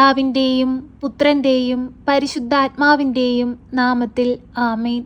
പിതാവിൻ്റെയും പുത്രൻ്റെയും പരിശുദ്ധാത്മാവിൻ്റെയും നാമത്തിൽ ആമേൻ.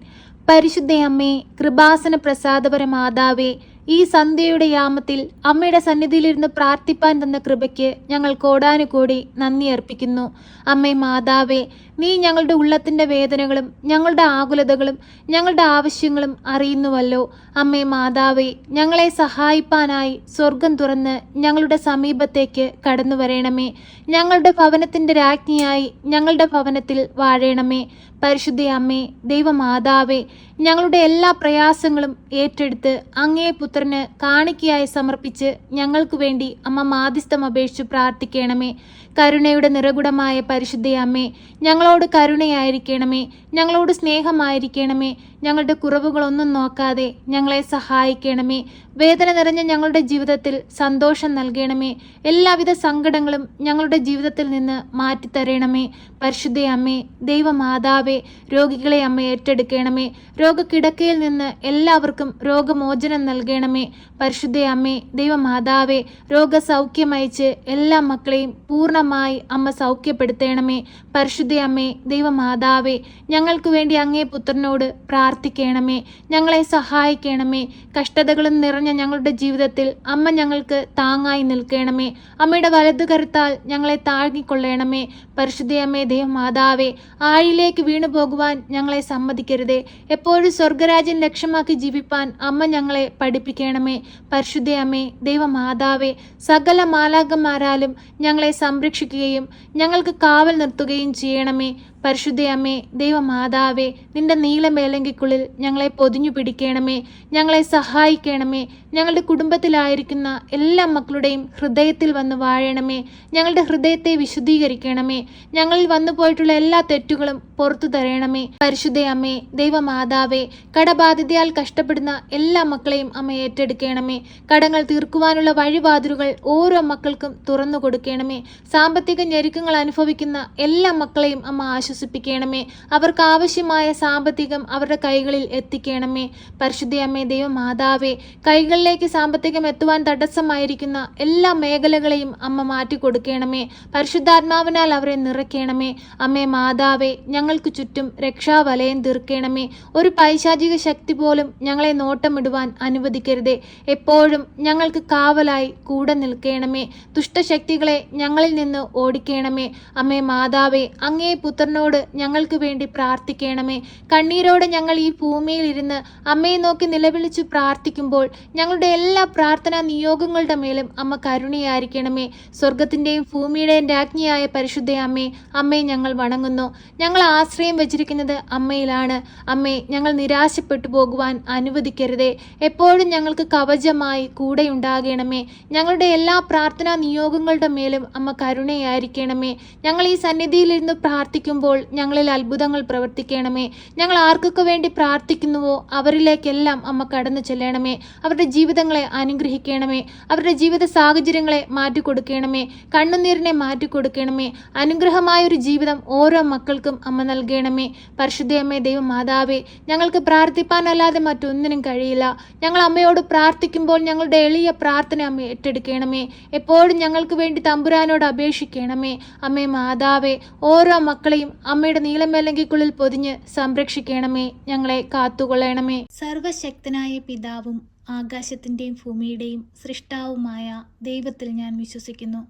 പരിശുദ്ധയമ്മേ, കൃപാസന പ്രസാദപര മാതാവേ, ഈ സന്ധ്യയുടെ യാമത്തിൽ അമ്മയുടെ സന്നിധിയിലിരുന്ന് പ്രാർത്ഥിപ്പാൻ തന്ന കൃപയ്ക്ക് ഞങ്ങൾ കോടാനുകോടി നന്ദി അർപ്പിക്കുന്നു. അമ്മേ മാതാവേ, നീ ഞങ്ങളുടെ ഉള്ളത്തിൻ്റെ വേദനകളും ഞങ്ങളുടെ ആകുലതകളും ഞങ്ങളുടെ ആവശ്യങ്ങളും അറിയുന്നുവല്ലോ. അമ്മേ മാതാവേ, ഞങ്ങളെ സഹായിപ്പാനായി സ്വർഗം തുറന്ന് ഞങ്ങളുടെ സമീപത്തേക്ക് കടന്നു വരേണമേ. ഞങ്ങളുടെ ഭവനത്തിൻ്റെ രാജ്ഞിയായി ഞങ്ങളുടെ ഭവനത്തിൽ വാഴേണമേ. പരിശുദ്ധ അമ്മേ, ദൈവമാതാവേ, ഞങ്ങളുടെ എല്ലാ പ്രയാസങ്ങളും ഏറ്റെടുത്ത് അങ്ങേ പുത്രന് കാണിക്കയായി സമർപ്പിച്ച് ഞങ്ങൾക്ക് വേണ്ടി അമ്മ മാധ്യസ്ഥം അപേക്ഷിച്ച് പ്രാർത്ഥിക്കണമേ. കരുണയുടെ നിറകുടമായ പരിശുദ്ധ അമ്മേ, ഞങ്ങളോട് കരുണയായിരിക്കണമേ, ഞങ്ങളോട് സ്നേഹമായിരിക്കണമേ. ഞങ്ങളുടെ കുറവുകളൊന്നും നോക്കാതെ ഞങ്ങളെ സഹായിക്കണമേ. വേദന നിറഞ്ഞ ഞങ്ങളുടെ ജീവിതത്തിൽ സന്തോഷം നൽകണമേ. എല്ലാവിധ സങ്കടങ്ങളും ഞങ്ങളുടെ ജീവിതത്തിൽ നിന്ന് മാറ്റിത്തരണമേ. പരിശുദ്ധ അമ്മേ, ദൈവമാതാവേ, രോഗികളെ അമ്മ ഏറ്റെടുക്കണമേ. രോഗക്കിടക്കയിൽ നിന്ന് എല്ലാവർക്കും രോഗമോചനം നൽകണമേ. പരിശുദ്ധ അമ്മേ, ദൈവമാതാവേ, രോഗസൗഖ്യമയച്ച് എല്ലാ മക്കളെയും പൂർണ്ണമായി അമ്മ സൗഖ്യപ്പെടുത്തണമേ. പരിശുദ്ധ അമ്മേ, ദൈവമാതാവേ, ഞങ്ങൾക്ക് വേണ്ടി അങ്ങേ പുത്രനോട് പ്രാർത്ഥിക്കണമേ. ഞങ്ങളെ സഹായിക്കണമേ. കഷ്ടതകളും നിറഞ്ഞ ഞങ്ങളുടെ ജീവിതത്തിൽ അമ്മ ഞങ്ങൾക്ക് താങ്ങായി നിൽക്കണമേ. അമ്മയുടെ വലതു കരുത്താൽ ഞങ്ങളെ താങ്ങിക്കൊള്ളണമേ. പരിശുദ്ധ അമ്മേ, ദൈവമാതാവേ, ആഴിയിലേക്ക് വീണു പോകുവാൻ ഞങ്ങളെ സമ്മതിക്കരുതേ. എപ്പോഴും സ്വർഗരാജ്യം ലക്ഷ്യമാക്കി ജീവിപ്പാൻ അമ്മ ഞങ്ങളെ പഠിപ്പിക്കണമേ. പരിശുദ്ധ അമ്മേ, ദൈവമാതാവേ, സകല മാലാഖമാരാലും ഞങ്ങളെ സംരക്ഷിക്കുകയും ഞങ്ങൾക്ക് കാവൽ നിർത്തുകയും ചെയ്യണമേ. പരിശുദ്ധ അമ്മേ, ദൈവമാതാവേ, നിന്റെ നീലമേലങ്കിക്കുള്ളിൽ ഞങ്ങളെ പൊതിഞ്ഞു പിടിക്കണമേ. ഞങ്ങളെ സഹായിക്കണമേ. ഞങ്ങളുടെ കുടുംബത്തിലായിരിക്കുന്ന എല്ലാ മക്കളുടെയും ഹൃദയത്തിൽ വന്ന് വാഴണമേ. ഞങ്ങളുടെ ഹൃദയത്തെ വിശുദ്ധീകരിക്കണമേ. ഞങ്ങളിൽ വന്നു പോയിട്ടുള്ള എല്ലാ തെറ്റുകളും പുറത്തു തരണമേ. പരിശുദ്ധ അമ്മേ, ദൈവമാതാവേ, കടബാധിതയാൽ കഷ്ടപ്പെടുന്ന എല്ലാ മക്കളെയും അമ്മ ഏറ്റെടുക്കണമേ. കടങ്ങൾ തീർക്കുവാനുള്ള വഴിവാതിലുകൾ ഓരോ മക്കൾക്കും തുറന്നു കൊടുക്കണമേ. സാമ്പത്തിക ഞെരുക്കങ്ങൾ അനുഭവിക്കുന്ന എല്ലാ മക്കളെയും അമ്മ ആശ്വസിപ്പിക്കണമേ. അവർക്ക് ആവശ്യമായ സാമ്പത്തികം അവരുടെ കൈകളിൽ എത്തിക്കണമേ. പരിശുദ്ധ അമ്മേ, ദൈവമാതാവേ, കൈകളിലേക്ക് സാമ്പത്തികം എത്തുവാൻ തടസ്സമായിരിക്കുന്ന എല്ലാ മേഖലകളെയും അമ്മ മാറ്റിക്കൊടുക്കണമേ. പരിശുദ്ധാത്മാവിനാൽ അവരെ നിറയ്ക്കണമേ. അമ്മേ മാതാവേ, ഞങ്ങൾക്ക് ചുറ്റും രക്ഷാവലയം തീർക്കണമേ. ഒരു പൈശാചിക ശക്തി പോലും ഞങ്ങളെ നോട്ടമിടുവാൻ അനുവദിക്കരുതേ. എപ്പോഴും ഞങ്ങൾക്ക് കാവലായി കൂടെ നിൽക്കണമേ. ദുഷ്ടശക്തികളെ ഞങ്ങളിൽ നിന്ന് ഓടിക്കണമേ. അമ്മേ മാതാവേ, അങ്ങേ പുത്രനോട് ഞങ്ങൾക്ക് വേണ്ടി പ്രാർത്ഥിക്കണമേ. കണ്ണീരോടെ ഞങ്ങൾ ഈ ഭൂമിയിൽ ഇരുന്ന് അമ്മയെ നോക്കി നിലവിളിച്ച് പ്രാർത്ഥിക്കുമ്പോൾ ഞങ്ങളുടെ എല്ലാ പ്രാർത്ഥനാ നിയോഗങ്ങളുടെ മേലും അമ്മ കരുണയായിരിക്കണമേ. സ്വർഗത്തിൻ്റെയും ഭൂമിയുടെയും രാജ്ഞിയായ പരിശുദ്ധ അമ്മേ, അമ്മയെ ഞങ്ങൾ വണങ്ങുന്നു. ഞങ്ങൾ ആശ്രയം വെച്ചിരിക്കുന്നത് അമ്മയിലാണ്. അമ്മേ, ഞങ്ങൾ നിരാശപ്പെട്ടു പോകുവാൻ അനുവദിക്കരുതേ. എപ്പോഴും ഞങ്ങൾക്ക് കവചമായി കൂടെയുണ്ടാകണമേ. ഞങ്ങളുടെ എല്ലാ പ്രാർത്ഥനാ നിയോഗങ്ങളുടെ മേലും അമ്മ കരുണയായിരിക്കണമേ. ഞങ്ങൾ ഈ സന്നിധിയിലിരുന്ന് പ്രാർത്ഥിക്കുമ്പോൾ ഞങ്ങളിൽ അത്ഭുതങ്ങൾ പ്രവർത്തിക്കണമേ. ഞങ്ങൾ ആർക്കൊക്കെ വേണ്ടി പ്രാർത്ഥിക്കുന്നുവോ അവരിലേക്കെല്ലാം അമ്മ കടന്നു ചെല്ലണമേ. അവരുടെ ജീവിതങ്ങളെ അനുഗ്രഹിക്കണമേ. അവരുടെ ജീവിത സാഹചര്യങ്ങളെ മാറ്റിക്കൊടുക്കണമേ. കണ്ണുനീരിനെ മാറ്റിക്കൊടുക്കണമേ. അനുഗ്രഹമായൊരു ജീവിതം ഓരോ മക്കൾക്കും അമ്മ നൽകണമേ. പരിശുദ്ധ അമ്മേ, ദൈവമാതാവേ, ഞങ്ങൾക്ക് പ്രാർത്ഥിപ്പാനല്ലാതെ മറ്റൊന്നിനും കഴിയില്ല. ഞങ്ങൾ അമ്മയോട് പ്രാർത്ഥിക്കുമ്പോൾ ഞങ്ങളുടെ എളിയ പ്രാർത്ഥന അമ്മ ഏറ്റെടുക്കണമേ. എപ്പോഴും ഞങ്ങൾക്ക് വേണ്ടി തമ്പുരാനോട് അപേക്ഷിക്കണമേ. അമ്മേ മാതാവേ, ഓരോ മക്കളെയും അമ്മയുടെ നീലമേലങ്കിക്കുള്ളിൽ പൊതിഞ്ഞ് സംരക്ഷിക്കണമേ. ഞങ്ങളെ കാത്തുകൊള്ളണമേ. സർവശക്തനായ പിതാവും ആകാശത്തിൻ്റെയും ഭൂമിയുടെയും സൃഷ്ടാവുമായ ദൈവത്തിൽ ഞാൻ വിശ്വസിക്കുന്നു.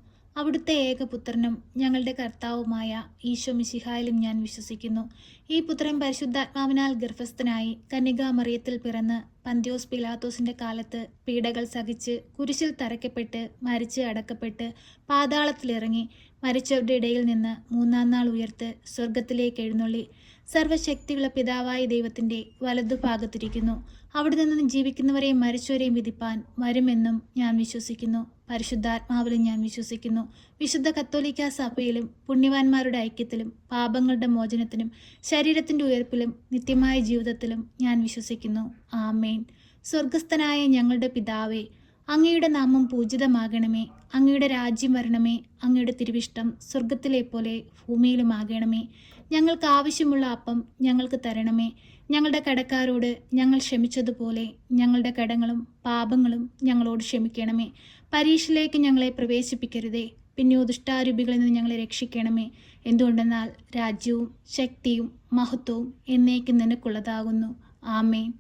അവിടുത്തെ ഏകപുത്രനും ഞങ്ങളുടെ കർത്താവുമായ ഈശോ മിശിഹായിലും ഞാൻ വിശ്വസിക്കുന്നു. ഈ പുത്രൻ പരിശുദ്ധാത്മാവിനാൽ ഗർഭസ്ഥനായി കന്യകാമറിയത്തിൽ പിറന്ന് പന്ത്യോസ് പിലാത്തോസിൻ്റെ കാലത്ത് പീഡകൾ സഹിച്ച് കുരിശിൽ തറയ്ക്കപ്പെട്ട് മരിച്ച് അടക്കപ്പെട്ട് പാതാളത്തിലിറങ്ങി മരിച്ചവരുടെ ഇടയിൽ നിന്ന് മൂന്നാം നാൾ ഉയർത്ത് സ്വർഗത്തിലേക്ക് എഴുന്നള്ളി സർവശക്തിയുള്ള പിതാവായ ദൈവത്തിൻ്റെ വലതുഭാഗത്തിരിക്കുന്നു. അവിടെ നിന്നും ജീവിക്കുന്നവരെയും മരിച്ചവരെയും വിധിപ്പാൻ വരുമെന്നും ഞാൻ വിശ്വസിക്കുന്നു. പരിശുദ്ധാത്മാവിലും ഞാൻ വിശ്വസിക്കുന്നു. വിശുദ്ധ കത്തോലിക്കാ സഭയിലും പുണ്യവാന്മാരുടെ ഐക്യത്തിലും പാപങ്ങളുടെ മോചനത്തിനും ശരീരത്തിൻ്റെ ഉയർപ്പിലും നിത്യമായ ജീവിതത്തിലും ഞാൻ വിശ്വസിക്കുന്നു. ആമേൻ. സ്വർഗസ്ഥനായ ഞങ്ങളുടെ പിതാവേ, അങ്ങയുടെ നാമം പൂജിതമാകണമേ. അങ്ങയുടെ രാജ്യം വരണമേ. അങ്ങയുടെ തിരുവിഷ്ടം സ്വർഗത്തിലെ പോലെ ഭൂമിയിലുമാകണമേ. ഞങ്ങൾക്ക് ആവശ്യമുള്ള അപ്പം ഞങ്ങൾക്ക് തരണമേ. ഞങ്ങളുടെ കടക്കാരോട് ഞങ്ങൾ ക്ഷമിച്ചതുപോലെ ഞങ്ങളുടെ കടങ്ങളും പാപങ്ങളും ഞങ്ങളോട് ക്ഷമിക്കണമേ. പരീക്ഷയിലേക്ക് ഞങ്ങളെ പ്രവേശിപ്പിക്കരുതേ, പിന്നെയോ ദുഷ്ടാരൂപികളിൽ നിന്ന് ഞങ്ങളെ രക്ഷിക്കണമേ. എന്തുകൊണ്ടെന്നാൽ രാജ്യവും ശക്തിയും മഹത്വവും എന്നേക്കും നിനക്കുള്ളതാകുന്നു. ആമേൻ.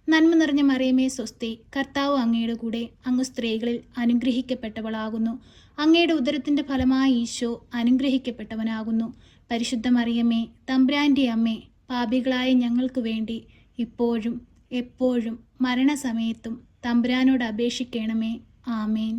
നന്മ നിറഞ്ഞ മറിയമേ സ്വസ്തി, കർത്താവ് അങ്ങയുടെ കൂടെ, അങ്ങ് സ്ത്രീകളിൽ അനുഗ്രഹിക്കപ്പെട്ടവളാകുന്നു. അങ്ങയുടെ ഉദരത്തിൻ്റെ ഫലമായ ഈശോ അനുഗ്രഹിക്കപ്പെട്ടവനാകുന്നു. പരിശുദ്ധ മറിയമേ, തമ്പുരാൻ്റെ അമ്മേ, പാപികളായ ഞങ്ങൾക്ക് വേണ്ടി ഇപ്പോഴും എപ്പോഴും മരണസമയത്തും തമ്പുരാനോട് അപേക്ഷിക്കണമേ. ആമേൻ.